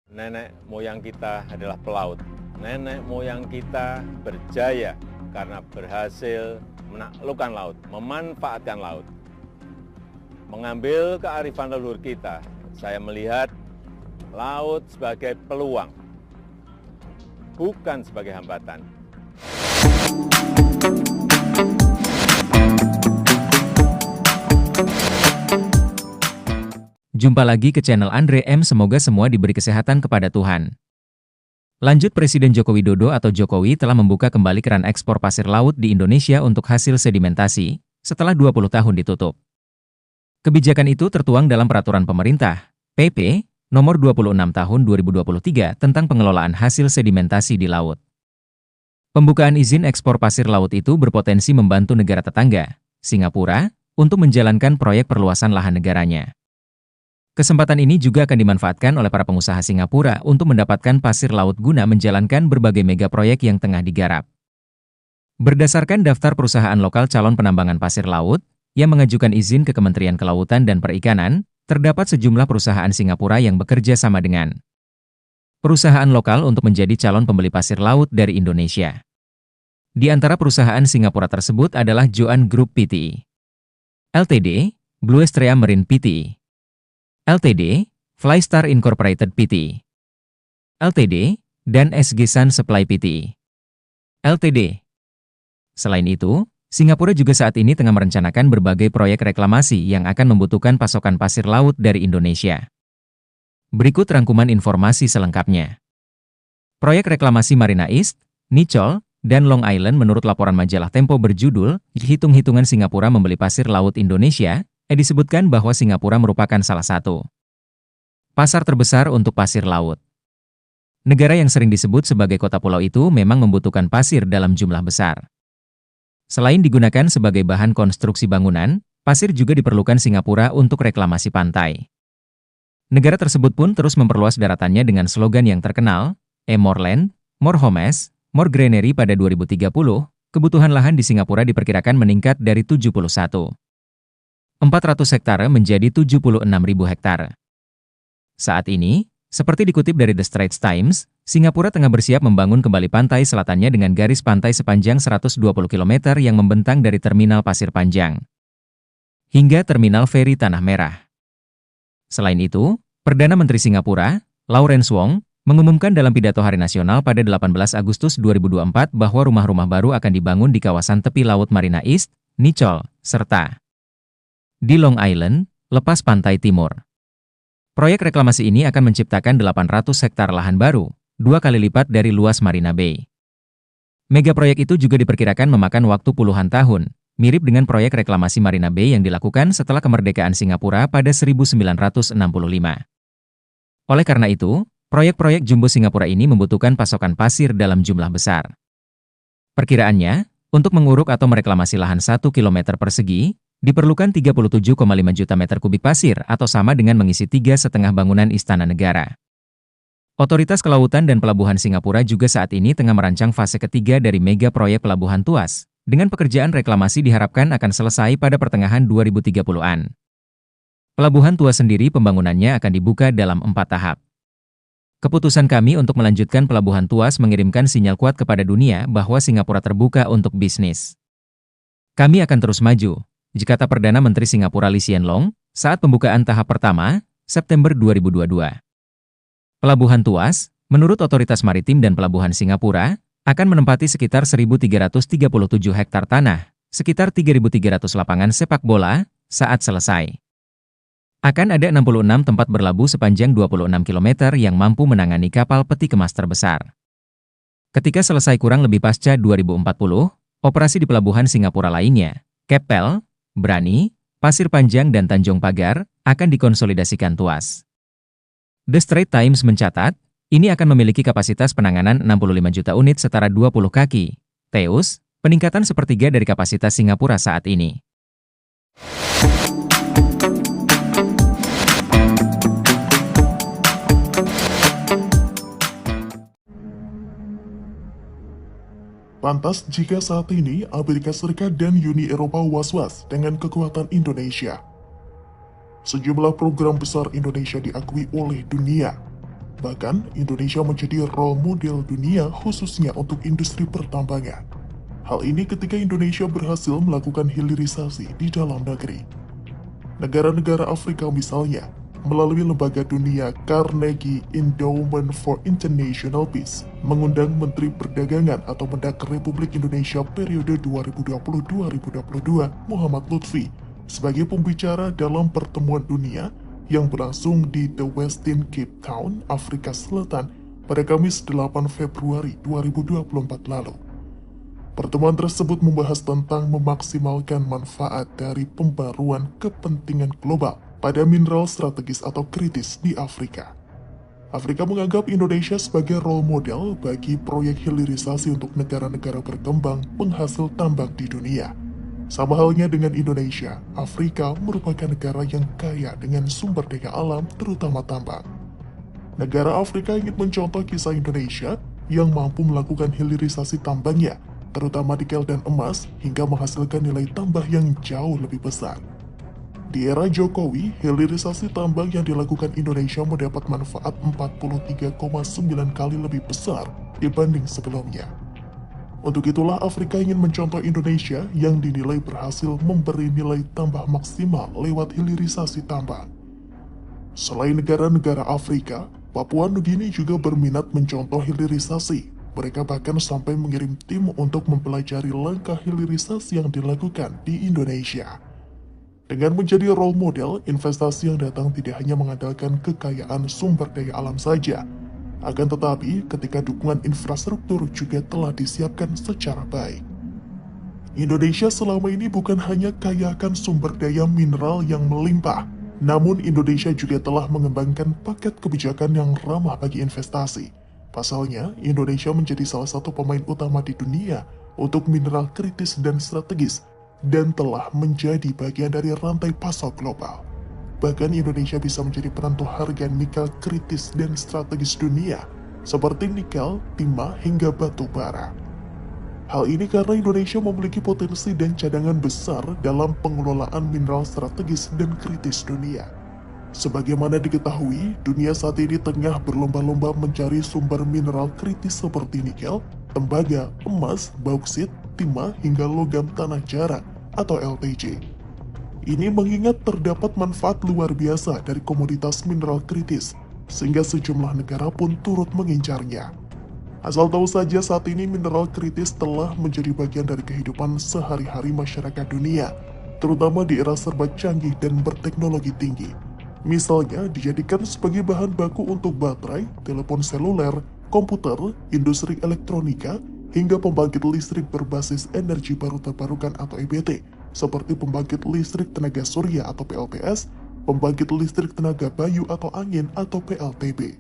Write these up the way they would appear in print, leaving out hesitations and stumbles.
Nenek moyang kita adalah pelaut. Nenek moyang kita berjaya karena berhasil menaklukkan laut, memanfaatkan laut. Mengambil kearifan leluhur kita, saya melihat laut sebagai peluang, bukan sebagai hambatan. Jumpa lagi ke channel Andre M. Semoga semua diberi kesehatan kepada Tuhan. Lanjut, Presiden Joko Widodo atau Jokowi telah membuka kembali keran ekspor pasir laut di Indonesia untuk hasil sedimentasi, setelah 20 tahun ditutup. Kebijakan itu tertuang dalam Peraturan Pemerintah, PP, nomor 26 tahun 2023 tentang pengelolaan hasil sedimentasi di laut. Pembukaan izin ekspor pasir laut itu berpotensi membantu negara tetangga, Singapura, untuk menjalankan proyek perluasan lahan negaranya. Kesempatan ini juga akan dimanfaatkan oleh para pengusaha Singapura untuk mendapatkan pasir laut guna menjalankan berbagai mega proyek yang tengah digarap. Berdasarkan daftar perusahaan lokal calon penambangan pasir laut yang mengajukan izin ke Kementerian Kelautan dan Perikanan, terdapat sejumlah perusahaan Singapura yang bekerja sama dengan perusahaan lokal untuk menjadi calon pembeli pasir laut dari Indonesia. Di antara perusahaan Singapura tersebut adalah Joan Group Pte. Ltd, Blue Strea Marine Pte. Ltd, Flystar Incorporated Pte. Ltd, dan SG Sun Supply Pte. Ltd. Selain itu, Singapura juga saat ini tengah merencanakan berbagai proyek reklamasi yang akan membutuhkan pasokan pasir laut dari Indonesia. Berikut rangkuman informasi selengkapnya. Proyek reklamasi Marina East, Nicol, dan Long Island menurut laporan majalah Tempo berjudul, Hitung-hitungan Singapura membeli pasir laut Indonesia, disebutkan bahwa Singapura merupakan salah satu pasar terbesar untuk pasir laut. Negara yang sering disebut sebagai kota pulau itu memang membutuhkan pasir dalam jumlah besar. Selain digunakan sebagai bahan konstruksi bangunan, pasir juga diperlukan Singapura untuk reklamasi pantai. Negara tersebut pun terus memperluas daratannya dengan slogan yang terkenal, More Land, More Homes, More Greenery. Pada 2030, kebutuhan lahan di Singapura diperkirakan meningkat dari 71.400 hektare menjadi 76.000 hektare. Saat ini, seperti dikutip dari The Straits Times, Singapura tengah bersiap membangun kembali pantai selatannya dengan garis pantai sepanjang 120 km yang membentang dari Terminal Pasir Panjang hingga Terminal Feri Tanah Merah. Selain itu, Perdana Menteri Singapura, Lawrence Wong, mengumumkan dalam pidato Hari Nasional pada 18 Agustus 2024 bahwa rumah-rumah baru akan dibangun di kawasan tepi laut Marina East, Nicol, serta di Long Island, lepas pantai timur. Proyek reklamasi ini akan menciptakan 800 hektar lahan baru, 2 kali lipat dari luas Marina Bay. Mega proyek itu juga diperkirakan memakan waktu puluhan tahun, mirip dengan proyek reklamasi Marina Bay yang dilakukan setelah kemerdekaan Singapura pada 1965. Oleh karena itu, proyek-proyek jumbo Singapura ini membutuhkan pasokan pasir dalam jumlah besar. Perkiraannya, untuk menguruk atau mereklamasi lahan 1 km persegi, diperlukan 37,5 juta meter kubik pasir atau sama dengan mengisi 3,5 bangunan istana negara. Otoritas Kelautan dan Pelabuhan Singapura juga saat ini tengah merancang fase ketiga dari mega proyek Pelabuhan Tuas, dengan pekerjaan reklamasi diharapkan akan selesai pada pertengahan 2030-an. Pelabuhan Tuas sendiri pembangunannya akan dibuka dalam 4 tahap. Keputusan kami untuk melanjutkan Pelabuhan Tuas mengirimkan sinyal kuat kepada dunia bahwa Singapura terbuka untuk bisnis. Kami akan terus maju, kata Perdana Menteri Singapura Lee Hsien Loong saat pembukaan tahap pertama, September 2022. Pelabuhan Tuas, menurut Otoritas Maritim dan Pelabuhan Singapura, akan menempati sekitar 1.337 hektar tanah, sekitar 3.300 lapangan sepak bola, saat selesai. Akan ada 66 tempat berlabuh sepanjang 26 km yang mampu menangani kapal peti kemas terbesar. Ketika selesai kurang lebih pasca 2040, operasi di pelabuhan Singapura lainnya, Keppel, Brani, Pasir Panjang dan Tanjung Pagar, akan dikonsolidasikan Tuas. The Straits Times mencatat, ini akan memiliki kapasitas penanganan 65 juta unit setara 20 kaki, TEUs, peningkatan sepertiga dari kapasitas Singapura saat ini. Lantas, jika saat ini Amerika Serikat dan Uni Eropa was-was dengan kekuatan Indonesia, sejumlah program besar Indonesia diakui oleh dunia, Bahkan, Indonesia menjadi role model dunia khususnya untuk industri pertambangan. Hal ini ketika Indonesia berhasil melakukan hilirisasi di dalam negeri. Negara-negara Afrika misalnya, melalui lembaga dunia Carnegie Endowment for International Peace, mengundang Menteri Perdagangan atau Mendak Republik Indonesia periode 2020-2022 Muhammad Lutfi sebagai pembicara dalam pertemuan dunia yang berlangsung di The Westin Cape Town, Afrika Selatan pada Kamis 8 Februari 2024 lalu. Pertemuan tersebut membahas tentang memaksimalkan manfaat dari pembaruan kepentingan global pada mineral strategis atau kritis di Afrika. Afrika menganggap Indonesia sebagai role model bagi proyek hilirisasi untuk negara-negara berkembang penghasil tambang di dunia. Sama halnya dengan Indonesia, Afrika merupakan negara yang kaya dengan sumber daya alam, terutama tambang. Negara Afrika ingin mencontoh kisah Indonesia yang mampu melakukan hilirisasi tambangnya, terutama nikel dan emas, hingga menghasilkan nilai tambah yang jauh lebih besar. Di era Jokowi, hilirisasi tambang yang dilakukan Indonesia mendapat manfaat 43,9 kali lebih besar dibanding sebelumnya. Untuk itulah Afrika ingin mencontoh Indonesia yang dinilai berhasil memberi nilai tambah maksimal lewat hilirisasi tambang. Selain negara-negara Afrika, Papua Nugini juga berminat mencontoh hilirisasi. Mereka bahkan sampai mengirim tim untuk mempelajari langkah hilirisasi yang dilakukan di Indonesia. Dengan menjadi role model, investasi yang datang tidak hanya mengandalkan kekayaan sumber daya alam saja, akan tetapi ketika dukungan infrastruktur juga telah disiapkan secara baik. Indonesia selama ini bukan hanya kaya akan sumber daya mineral yang melimpah, namun Indonesia juga telah mengembangkan paket kebijakan yang ramah bagi investasi. Pasalnya, Indonesia menjadi salah satu pemain utama di dunia untuk mineral kritis dan strategis, dan telah menjadi bagian dari rantai pasok global. Bahkan Indonesia bisa menjadi penentu harga nikel kritis dan strategis dunia, seperti nikel, timah, hingga batu bara. Hal ini karena Indonesia memiliki potensi dan cadangan besar dalam pengelolaan mineral strategis dan kritis dunia. Sebagaimana diketahui, dunia saat ini tengah berlomba-lomba mencari sumber mineral kritis seperti nikel, tembaga, emas, bauksit, timah, hingga logam tanah jarang atau LTJ. Ini mengingat terdapat manfaat luar biasa dari komoditas mineral kritis, sehingga sejumlah negara pun turut mengincarnya. Asal tahu saja saat ini mineral kritis telah menjadi bagian dari kehidupan sehari-hari masyarakat dunia, terutama di era serba canggih dan berteknologi tinggi. Misalnya dijadikan sebagai bahan baku untuk baterai, telepon seluler, komputer, industri elektronika, hingga pembangkit listrik berbasis energi baru terbarukan atau EBT, seperti pembangkit listrik tenaga surya atau PLTS, pembangkit listrik tenaga bayu atau angin atau PLTB.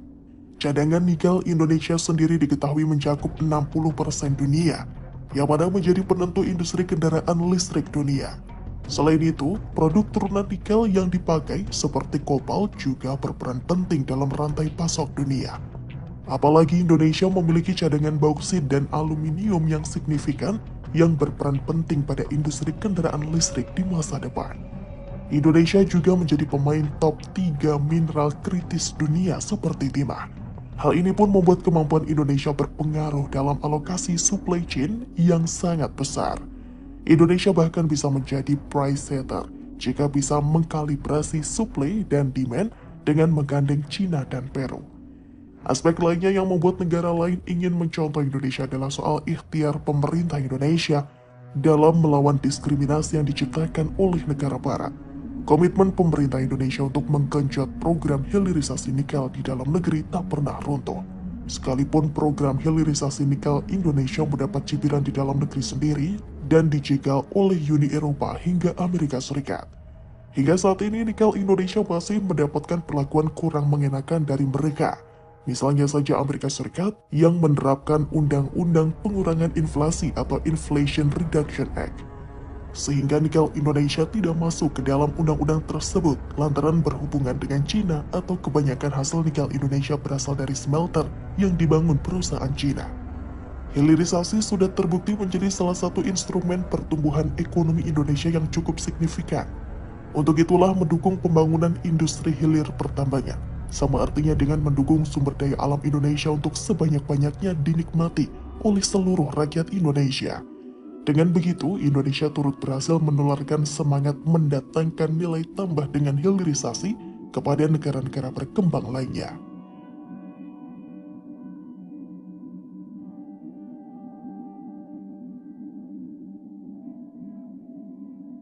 Cadangan nikel Indonesia sendiri diketahui mencakup 60% dunia, yang mana menjadi penentu industri kendaraan listrik dunia. Selain itu, produk turunan nikel yang dipakai seperti kobalt juga berperan penting dalam rantai pasok dunia. Apalagi Indonesia memiliki cadangan bauksit dan aluminium yang signifikan yang berperan penting pada industri kendaraan listrik di masa depan. Indonesia juga menjadi pemain top 3 mineral kritis dunia seperti timah. Hal ini pun membuat kemampuan Indonesia berpengaruh dalam alokasi supply chain yang sangat besar. Indonesia bahkan bisa menjadi price setter jika bisa mengkalibrasi supply dan demand dengan menggandeng China dan Peru. Aspek lainnya yang membuat negara lain ingin mencontoh Indonesia adalah soal ikhtiar pemerintah Indonesia dalam melawan diskriminasi yang diciptakan oleh negara barat. Komitmen pemerintah Indonesia untuk menggenjot program hilirisasi nikel di dalam negeri tak pernah runtuh. Sekalipun program hilirisasi nikel Indonesia mendapat cibiran di dalam negeri sendiri dan dijegal oleh Uni Eropa hingga Amerika Serikat. Hingga saat ini nikel Indonesia masih mendapatkan perlakuan kurang mengenakan dari mereka. Misalnya saja Amerika Serikat yang menerapkan Undang-Undang Pengurangan Inflasi atau Inflation Reduction Act. Sehingga nikel Indonesia tidak masuk ke dalam undang-undang tersebut lantaran berhubungan dengan Cina atau kebanyakan hasil nikel Indonesia berasal dari smelter yang dibangun perusahaan Cina. Hilirisasi sudah terbukti menjadi salah satu instrumen pertumbuhan ekonomi Indonesia yang cukup signifikan. Untuk itulah mendukung pembangunan industri hilir pertambangan, sama artinya dengan mendukung sumber daya alam Indonesia untuk sebanyak-banyaknya dinikmati oleh seluruh rakyat Indonesia. Dengan begitu, Indonesia turut berhasil menularkan semangat mendatangkan nilai tambah dengan hilirisasi kepada negara-negara berkembang lainnya.